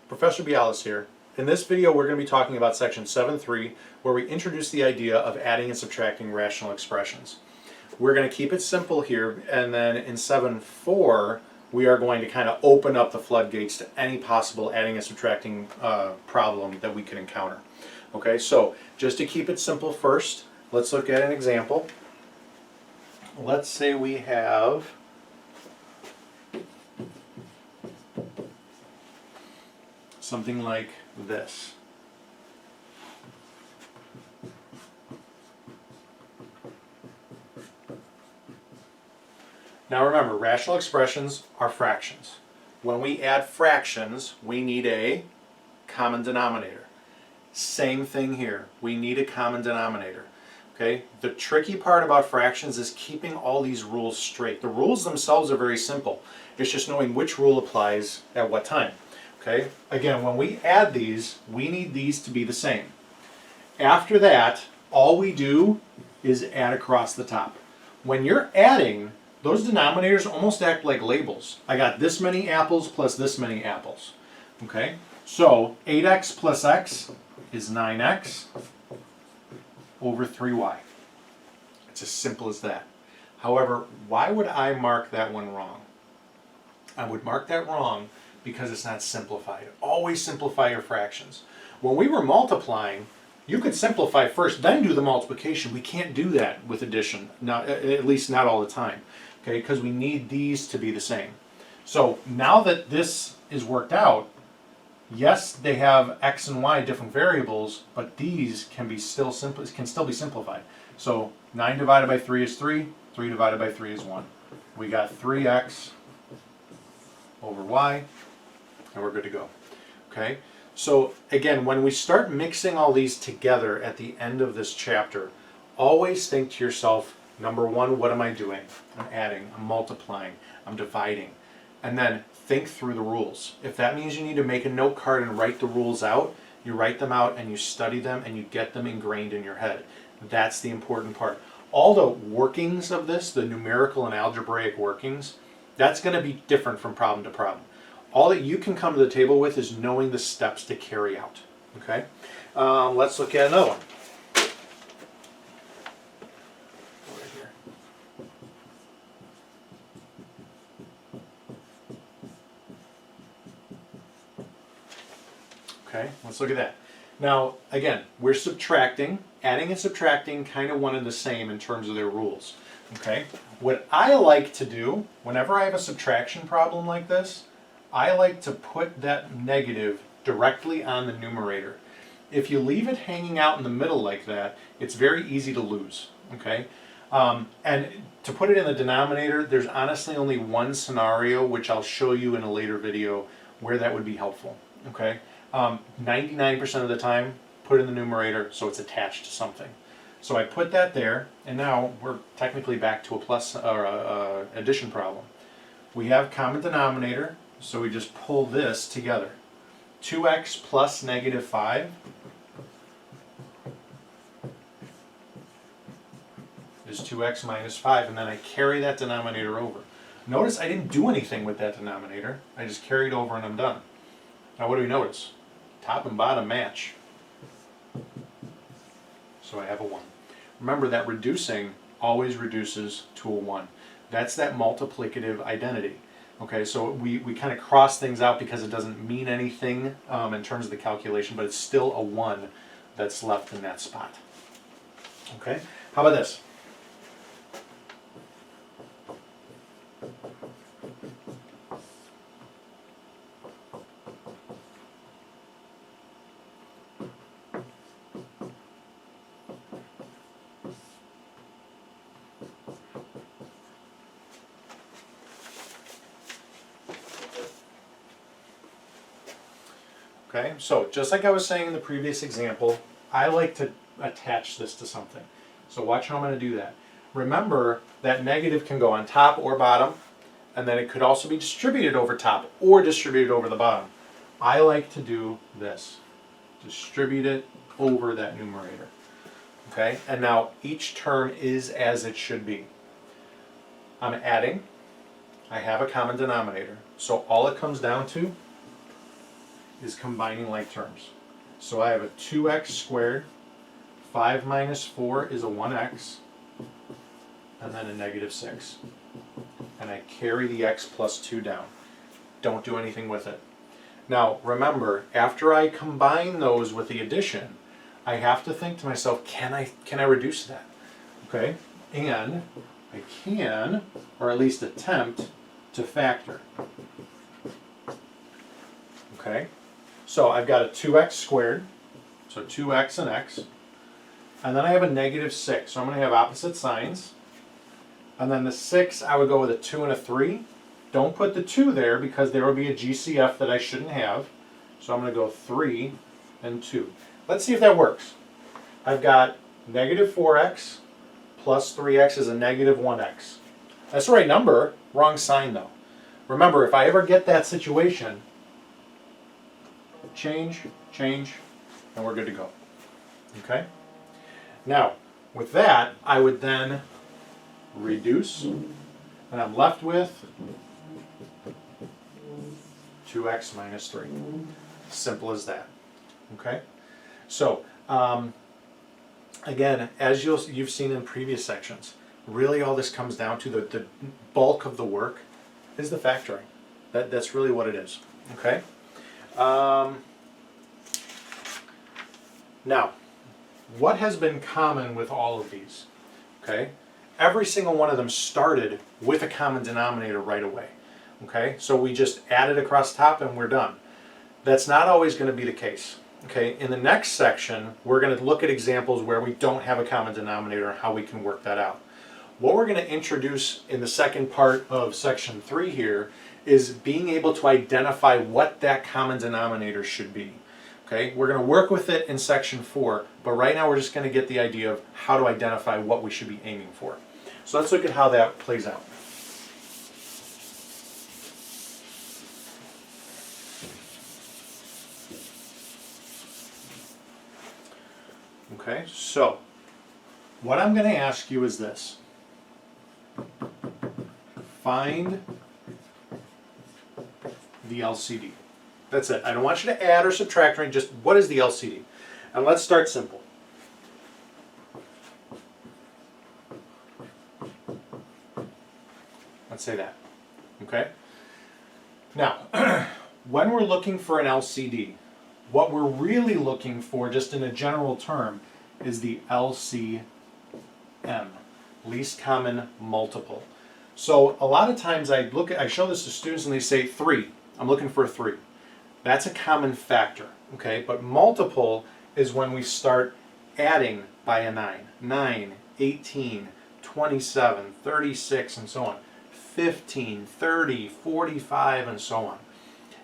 Professor Bialis here. In this video we're going to be talking about section 7.3 where we introduce the idea of adding and subtracting rational expressions. We're going to keep it simple here, and then in 7.4 we are going to kind of open up the floodgates to any possible adding and subtracting problem that we could encounter. Okay, so just to keep it simple first, let's look at an example. Let's say we have something like this. Now remember, rational expressions are fractions. When we add fractions, we need a common denominator. Same thing here. We need a common denominator. Okay? The tricky part about fractions is keeping all these rules straight. The rules themselves are very simple. It's just knowing which rule applies at what time. Okay? Again, when we add these, we need these to be the same. After that, all we do is add across the top. When you're adding, those denominators almost act like labels. I got this many apples plus this many apples. Okay? So 8x plus x is 9x over 3y. It's as simple as that. However, why would I mark that one wrong? I would mark that wrong because it's not simplified. Always simplify your fractions. When we were multiplying, you could simplify first, then do the multiplication. We can't do that with addition, at least not all the time, okay? Because we need these to be the same. So now that this is worked out, yes, they have x and y different variables, but these can be still be simplified. So 9 divided by 3 is 3, 3 divided by 3 is 1. We got 3x over y, and we're good to go. Okay? So again, when we start mixing all these together at the end of this chapter, always think to yourself, number one, what am I doing? I'm adding, I'm multiplying, I'm dividing. And then think through the rules. If that means you need to make a note card and write the rules out, you write them out and you study them and you get them ingrained in your head. That's the important part. All the workings of this, the numerical and algebraic workings, that's going to be different from problem to problem. All that you can come to the table with is knowing the steps to carry out. Okay? Let's look at another one. Right here. Okay, let's look at that. Now, again, we're subtracting. Adding and subtracting kind of one and the same in terms of their rules. Okay? What I like to do, whenever I have a subtraction problem like this, I like to put that negative directly on the numerator. If you leave it hanging out in the middle like that, it's very easy to lose. Okay? And to put it in the denominator, there's honestly only one scenario, which I'll show you in a later video, where that would be helpful. Okay? 99% of the time, put it in the numerator so it's attached to something. So I put that there, and now we're technically back to a plus or a addition problem. We have common denominator, so we just pull this together. 2x plus negative 5 is 2x minus 5, and then I carry that denominator over. Notice I didn't do anything with that denominator. I just carried over and I'm done. Now what do we notice? Top and bottom match. So I have a 1. Remember that reducing always reduces to a 1. That's that multiplicative identity. Okay, so we kind of cross things out because it doesn't mean anything in terms of the calculation, but it's still a 1 that's left in that spot. Okay, how about this? Okay, so just like I was saying in the previous example, I like to attach this to something. So watch how I'm going to do that. Remember that negative can go on top or bottom, and then it could also be distributed over top or distributed over the bottom. I like to do this. Distribute it over that numerator. Okay, and now each term is as it should be. I'm adding. I have a common denominator. So all it comes down to is combining like terms. So I have a 2x squared, 5 minus 4 is a 1x, and then a negative 6. And I carry the x plus 2 down. Don't do anything with it. Now remember, after I combine those with the addition, I have to think to myself, can I reduce that? Okay, and I can, or at least attempt, to factor. Okay, so I've got a 2x squared, so 2x and x, and then I have a negative 6, so I'm going to have opposite signs. And then the 6, I would go with a 2 and a 3. Don't put the 2 there because there will be a GCF that I shouldn't have. So I'm going to go 3 and 2. Let's see if that works. I've got negative 4x plus 3x is a negative 1x. That's the right number, wrong sign though. Remember, if I ever get that situation, change, and we're good to go. Okay? Now, with that, I would then reduce, and I'm left with 2x minus 3. Simple as that. Okay? So, again, as you've seen in previous sections, really all this comes down to the bulk of the work is the factoring. That's really what it is. Okay? Now, what has been common with all of these? Okay? Every single one of them started with a common denominator right away. Okay? So we just add it across top and we're done. That's not always going to be the case. Okay? In the next section, we're going to look at examples where we don't have a common denominator and how we can work that out. What we're going to introduce in the second part of section 3 here is being able to identify what that common denominator should be. Okay, we're going to work with it in section 4, but right now we're just going to get the idea of how to identify what we should be aiming for. So let's look at how that plays out. Okay, so what I'm going to ask you is this. Find the LCD. That's it. I don't want you to add or subtract or anything, just what is the LCD? And let's start simple. Let's say that. Okay? Now, when we're looking for an LCD, what we're really looking for, just in a general term, is the LCM, least common multiple. So a lot of times I show this to students and they say 3. I'm looking for a 3. That's a common factor, okay? But multiple is when we start adding by a 9. 9, 18, 27, 36, and so on. 15, 30, 45, and so on.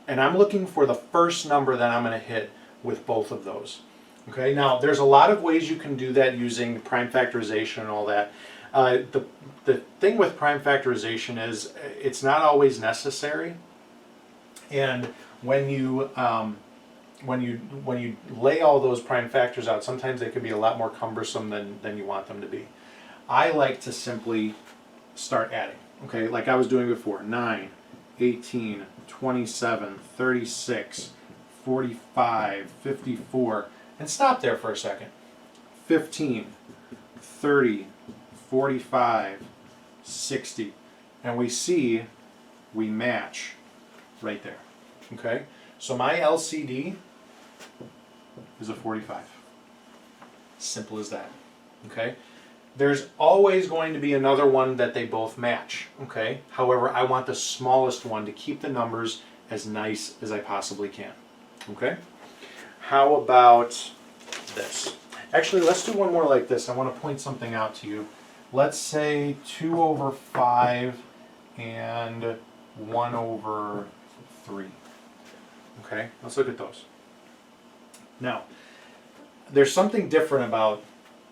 And I'm looking for the first number that I'm going to hit with both of those. Okay, now there's a lot of ways you can do that using prime factorization and all that. The thing with prime factorization is it's not always necessary. And when you lay all those prime factors out, sometimes they can be a lot more cumbersome than you want them to be. I like to simply start adding, okay, like I was doing before. 9, 18, 27, 36, 45, 54, and stop there for a second. 15, 30, 45, 60, and we see we match right there. Okay, so my LCD is a 45. Simple as that. Okay, there's always going to be another one that they both match. Okay, however, I want the smallest one to keep the numbers as nice as I possibly can. Okay, how about this? Actually, let's do one more like this. I want to point something out to you. Let's say 2 over 5 and 1 over 3. Okay, let's look at those. Now, there's something different about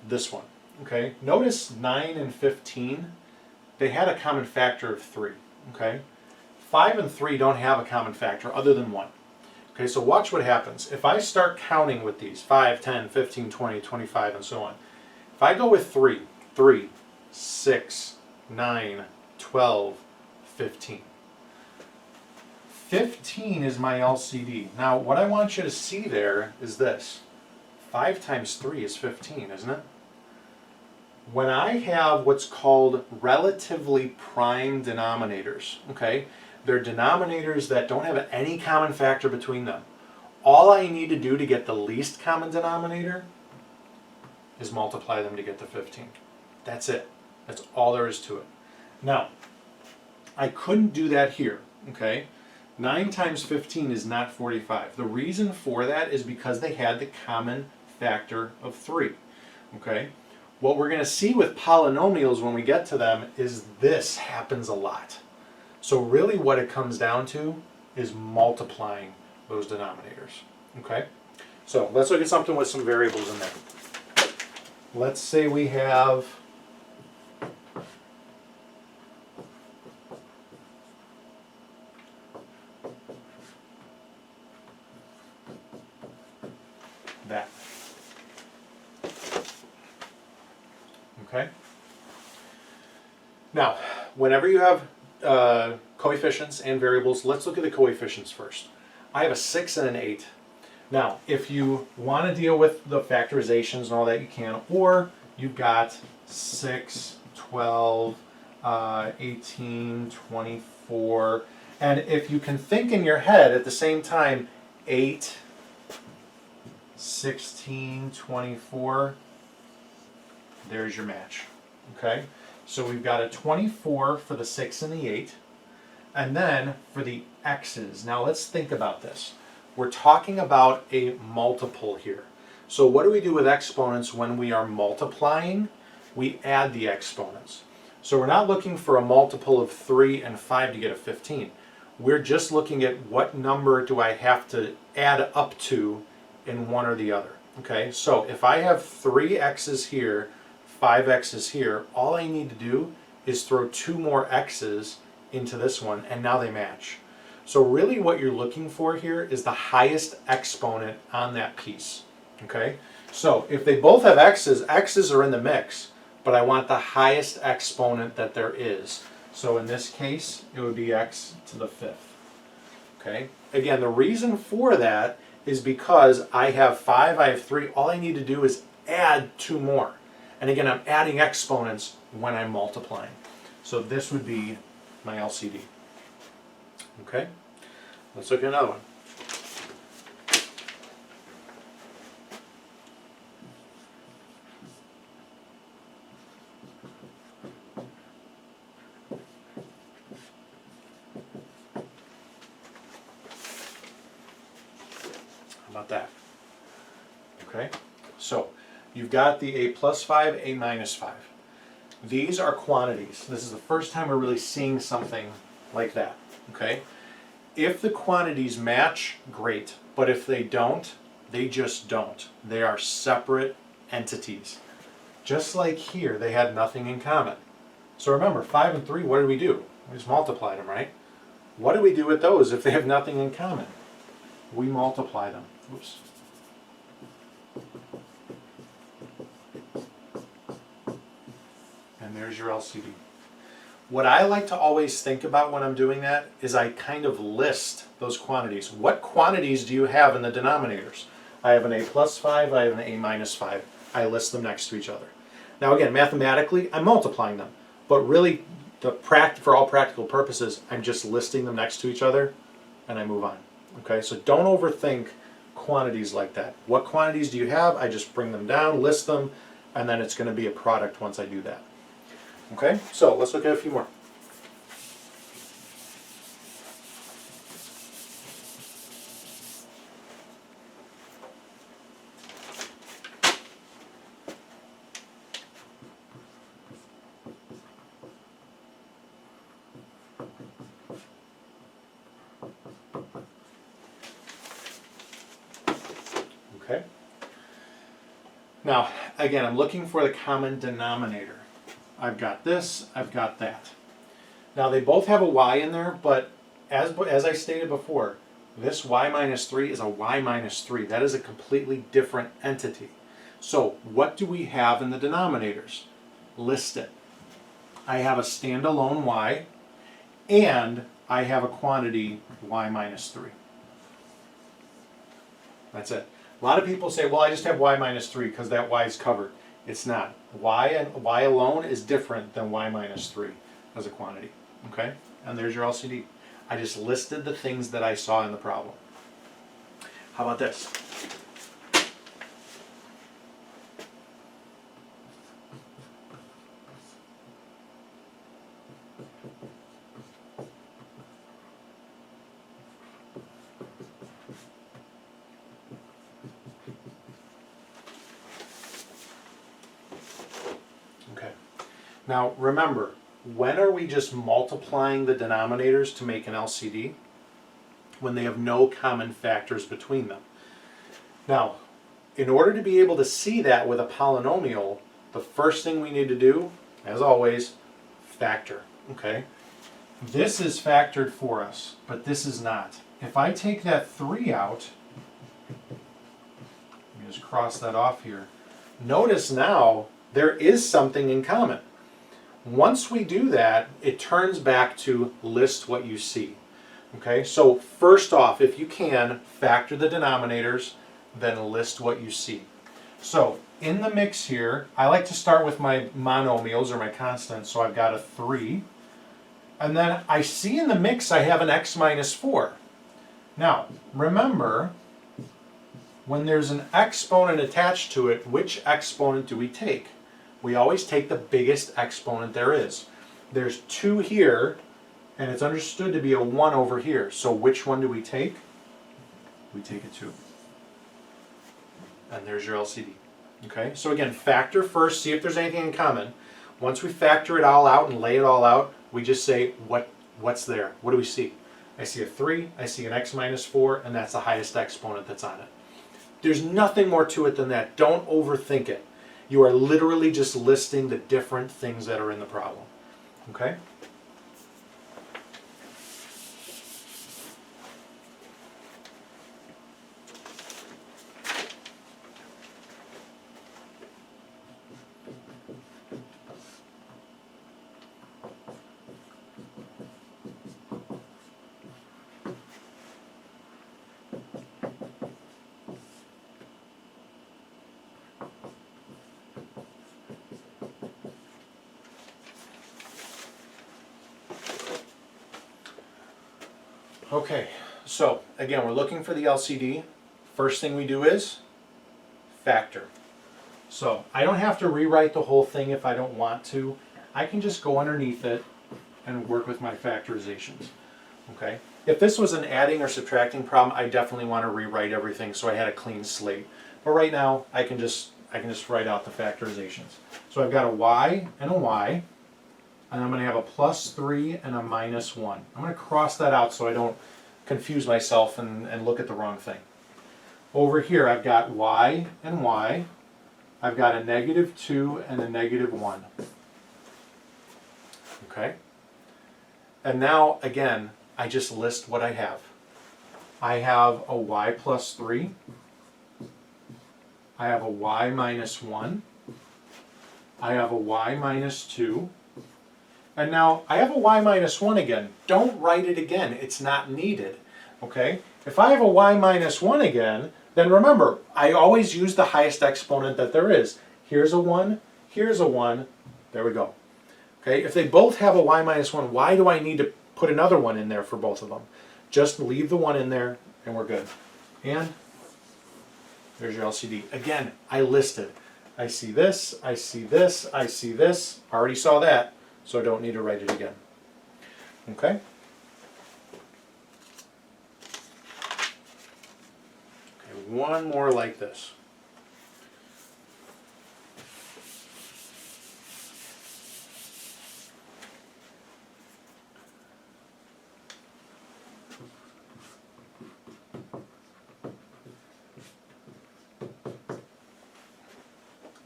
this one. Okay, notice 9 and 15, they had a common factor of 3. Okay, 5 and 3 don't have a common factor other than 1. Okay, so watch what happens. If I start counting with these 5, 10, 15, 20, 25, and so on, if I go with 3, 6, 9, 12, 15. 15 is my LCD. Now, what I want you to see there is this. 5 times 3 is 15, isn't it? When I have what's called relatively prime denominators, okay, they're denominators that don't have any common factor between them. All I need to do to get the least common denominator is multiply them to get to 15. That's it. That's all there is to it. Now, I couldn't do that here, okay? 9 times 15 is not 45. The reason for that is because they had the common factor of 3, okay? What we're going to see with polynomials when we get to them is this happens a lot. So really what it comes down to is multiplying those denominators, okay? So let's look at something with some variables in there. Let's say we have that. Okay? Now, whenever you have coefficients and variables, let's look at the coefficients first. I have a 6 and an 8. Now, if you want to deal with the factorizations and all that, you can, or you've got 6, 12, 18, 24, and if you can think in your head at the same time, 8, 16, 24, there's your match, okay? So we've got a 24 for the 6 and the 8, and then for the x's. Now let's think about this. We're talking about a multiple here. So what do we do with exponents when we are multiplying? We add the exponents. So we're not looking for a multiple of 3 and 5 to get a 15. We're just looking at what number do I have to add up to in one or the other. Okay, so if I have 3 x's here, 5 x's here, all I need to do is throw 2 more x's into this one, and now they match. So really what you're looking for here is the highest exponent on that piece. Okay, so if they both have x's, x's are in the mix, but I want the highest exponent that there is. So in this case, it would be x to the 5th. Okay, again, the reason for that is because I have 5, I have 3, all I need to do is add 2 more. And again, I'm adding exponents when I'm multiplying. So this would be my LCD. Okay, let's look at another one. How about that? Okay, so you've got the a plus 5, a minus 5. These are quantities. This is the first time we're really seeing something like that. Okay, if the quantities match, great, but if they don't, they just don't. They are separate entities. Just like here, they had nothing in common. So remember, 5 and 3, what did we do? We just multiplied them, right? What do we do with those if they have nothing in common? We multiply them. Oops. And there's your LCD. What I like to always think about when I'm doing that is I kind of list those quantities. What quantities do you have in the denominators? I have an a plus 5, I have an a minus 5. I list them next to each other. Now again, mathematically, I'm multiplying them. But really, for all practical purposes, I'm just listing them next to each other and I move on. Okay, so don't overthink quantities like that. What quantities do you have? I just bring them down, list them, and then it's going to be a product once I do that. Okay, so let's look at a few more. Okay. Now, again, I'm looking for the common denominator. I've got this, I've got that. Now they both have a y in there, but as I stated before, this y minus 3 is a y minus 3. That is a completely different entity. So what do we have in the denominators? List it. I have a standalone y, and I have a quantity y minus 3. That's it. A lot of people say, well, I just have y minus 3 because that y is covered. It's not. Y alone is different than y minus 3 as a quantity. Okay? And there's your LCD. I just listed the things that I saw in the problem. How about this? Okay. Now remember, when are we just multiplying the denominators to make an LCD? When they have no common factors between them. Now, in order to be able to see that with a polynomial, the first thing we need to do, as always, factor. Okay? This is factored for us, but this is not. If I take that 3 out, let me just cross that off here. Notice now there is something in common. Once we do that, it turns back to list what you see. Okay, so first off, if you can, factor the denominators, then list what you see. So in the mix here, I like to start with my monomials or my constants, so I've got a 3. And then I see in the mix I have an x minus 4. Now, remember, when there's an exponent attached to it, which exponent do we take? We always take the biggest exponent there is. There's 2 here, and it's understood to be a 1 over here. So which one do we take? We take a 2. And there's your LCD. Okay, so again, factor first, see if there's anything in common. Once we factor it all out and lay it all out, we just say, what's there? What do we see? I see a 3, I see an x minus 4, and that's the highest exponent that's on it. There's nothing more to it than that. Don't overthink it. You are literally just listing the different things that are in the problem. Okay? Okay, so again, we're looking for the LCD. First thing we do is factor. So I don't have to rewrite the whole thing if I don't want to. I can just go underneath it and work with my factorizations. Okay. If this was an adding or subtracting problem, I definitely want to rewrite everything so I had a clean slate. But right now, I can just write out the factorizations. So I've got a y and a y. And I'm going to have a plus 3 and a minus 1. I'm going to cross that out so I don't confuse myself and look at the wrong thing. Over here I've got y and y. I've got a negative 2 and a negative 1. Okay? And now, again, I just list what I have. I have a y plus 3. I have a y minus 1. I have a y minus 2. And now I have a y minus 1 again. Don't write it again. It's not needed. Okay? If I have a y minus 1 again, then remember, I always use the highest exponent that there is. Here's a 1, here's a 1, there we go. Okay? If they both have a y minus 1, why do I need to put another one in there for both of them? Just leave the 1 in there and we're good. And there's your LCD. Again, I listed. I see this, I see this, I see this. Already saw that. So I don't need to write it again. Okay? Okay, one more like this.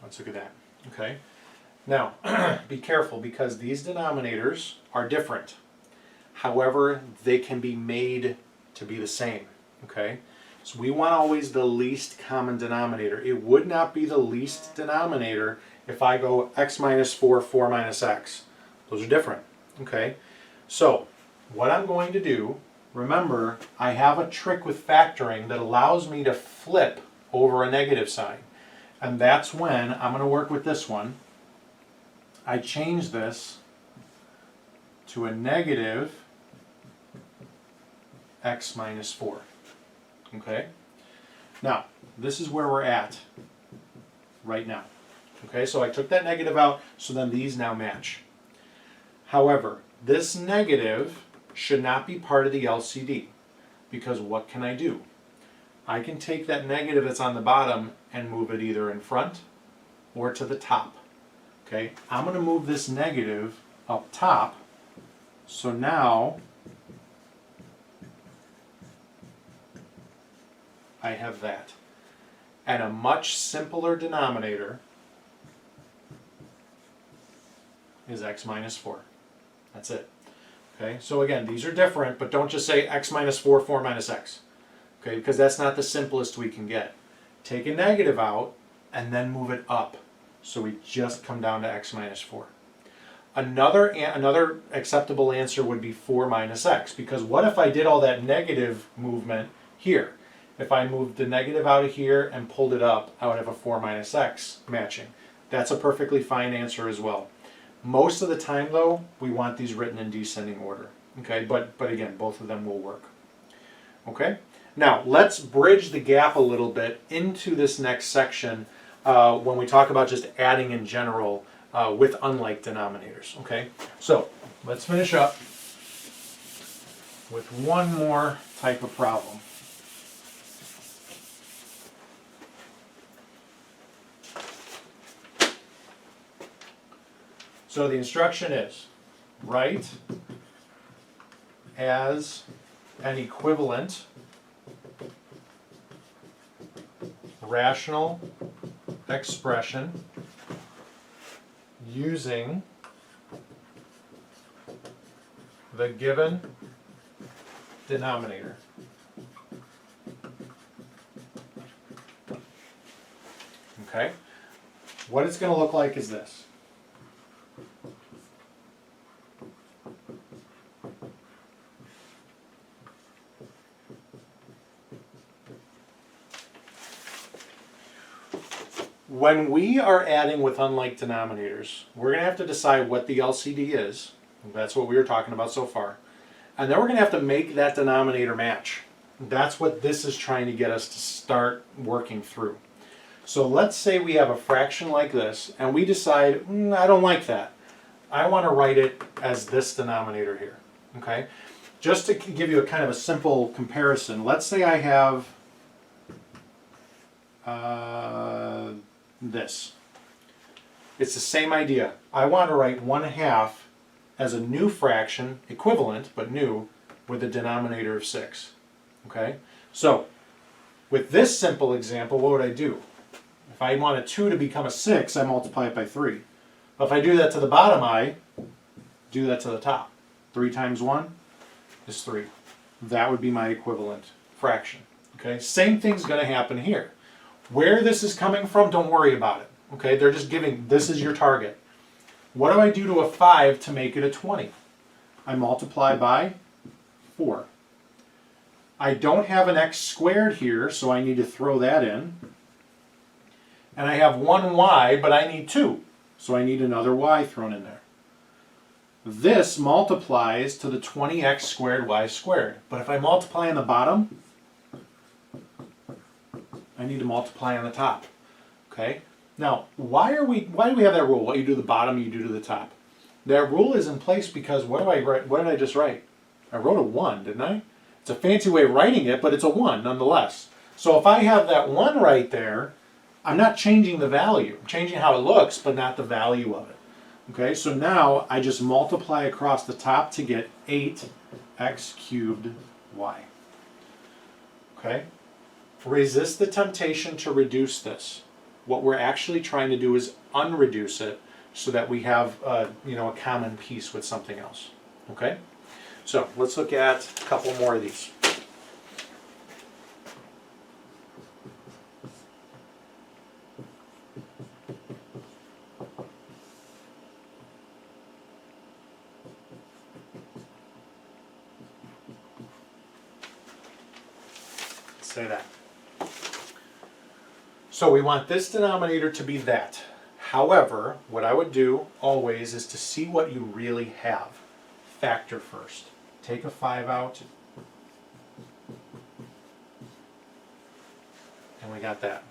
Let's look at that. Okay? Now, be careful because these denominators are different. However, they can be made to be the same. Okay? So we want always the least common denominator. It would not be the least denominator if I go x minus 4, 4 minus x. Those are different. Okay? So, what I'm going to do, remember, I have a trick with factoring that allows me to flip over a negative sign. And that's when I'm going to work with this one. I change this to a negative x minus 4. Okay? Now, this is where we're at right now. Okay, so I took that negative out, so then these now match. However, this negative should not be part of the LCD, because what can I do? I can take that negative that's on the bottom and move it either in front or to the top. Okay, I'm going to move this negative up top, so now I have that. And a much simpler denominator is x minus 4. That's it. Okay, so again, these are different, but don't just say x minus 4, 4 minus x. Okay, because that's not the simplest we can get. Take a negative out and then move it up. So we just come down to x minus 4. Another acceptable answer would be 4 minus x, because what if I did all that negative movement here? If I moved the negative out of here and pulled it up, I would have a 4 minus x matching. That's a perfectly fine answer as well. Most of the time, though, we want these written in descending order. Okay, but again, both of them will work. Okay, now let's bridge the gap a little bit into this next section when we talk about just adding in general with unlike denominators. Okay, so let's finish up with one more type of problem. So the instruction is, write as an equivalent rational expression using the given denominator. Okay? What it's going to look like is this. When we are adding with unlike denominators, we're going to have to decide what the LCD is. That's what we were talking about so far. And then we're going to have to make that denominator match. That's what this is trying to get us to start working through. So let's say we have a fraction like this, and we decide, I don't like that. I want to write it as this denominator here. Okay? Just to give you a kind of a simple comparison, let's say I have this. It's the same idea. I want to write 1/2 as a new fraction, equivalent, but new, with a denominator of 6. Okay? So, with this simple example, what would I do? If I want a 2 to become a 6, I multiply it by 3. But if I do that to the bottom, I do that to the top. 3 times 1 is 3. That would be my equivalent fraction. Okay? Same thing's going to happen here. Where this is coming from, don't worry about it. Okay? They're just giving, this is your target. What do I do to a 5 to make it a 20? I multiply by 4. I don't have an x squared here, so I need to throw that in. And I have 1y, but I need 2. So I need another y thrown in there. This multiplies to the 20x squared y squared. But if I multiply on the bottom, I need to multiply on the top. Okay? Now, why do we have that rule? What you do to the bottom, you do to the top. That rule is in place because what do I write? What did I just write? I wrote a 1, didn't I? It's a fancy way of writing it, but it's a 1 nonetheless. So if I have that 1 right there, I'm not changing the value. I'm changing how it looks, but not the value of it. Okay, so now I just multiply across the top to get 8x cubed y. Okay? Resist the temptation to reduce this. What we're actually trying to do is unreduce it so that we have a common piece with something else. Okay? So let's look at a couple more of these. say that. So we want this denominator to be that. However, what I would do always is to see what you really have. Factor first. Take a 5 out. And we got that.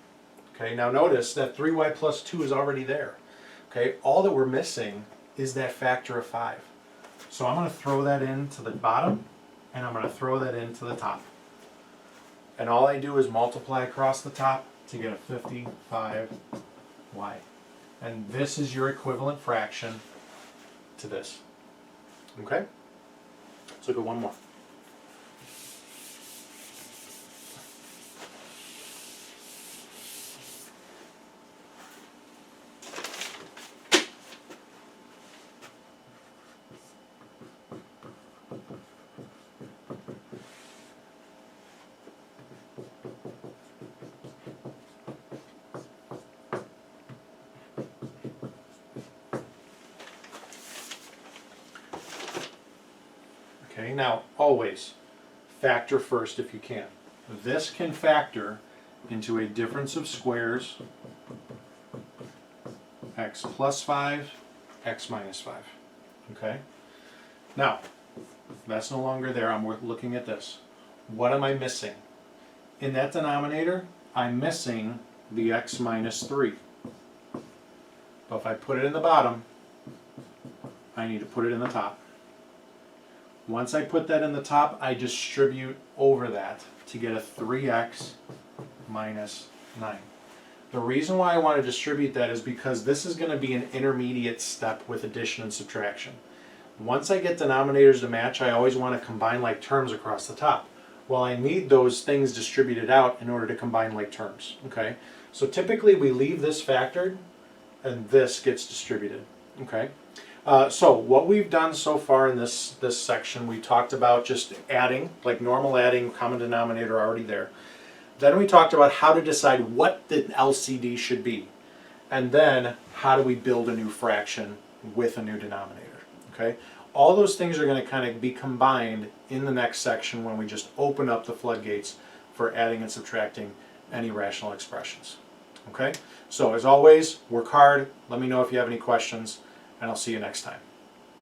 Okay, now notice that 3y plus 2 is already there. Okay, all that we're missing is that factor of 5. So I'm going to throw that into the bottom, and I'm going to throw that into the top. And all I do is multiply across the top to get a 55y. And this is your equivalent fraction to this. Okay? Let's look at one more. Okay, now always factor first if you can. This can factor into a difference of squares, x plus 5, x minus 5. Okay? Now, that's no longer there. I'm looking at this. What am I missing? In that denominator, I'm missing the x minus 3. But if I put it in the bottom, I need to put it in the top. Once I put that in the top, I distribute over that to get a 3x minus 9. The reason why I want to distribute that is because this is going to be an intermediate step with addition and subtraction. Once I get denominators to match, I always want to combine like terms across the top. Well, I need those things distributed out in order to combine like terms. Okay, so typically we leave this factored and this gets distributed. Okay. So what we've done so far in this section, we talked about just adding, like normal adding, common denominator already there. Then we talked about how to decide what the LCD should be. And then how do we build a new fraction with a new denominator. Okay? All those things are going to kind of be combined in the next section when we just open up the floodgates for adding and subtracting any rational expressions. Okay? So as always, work hard. Let me know if you have any questions. And I'll see you next time.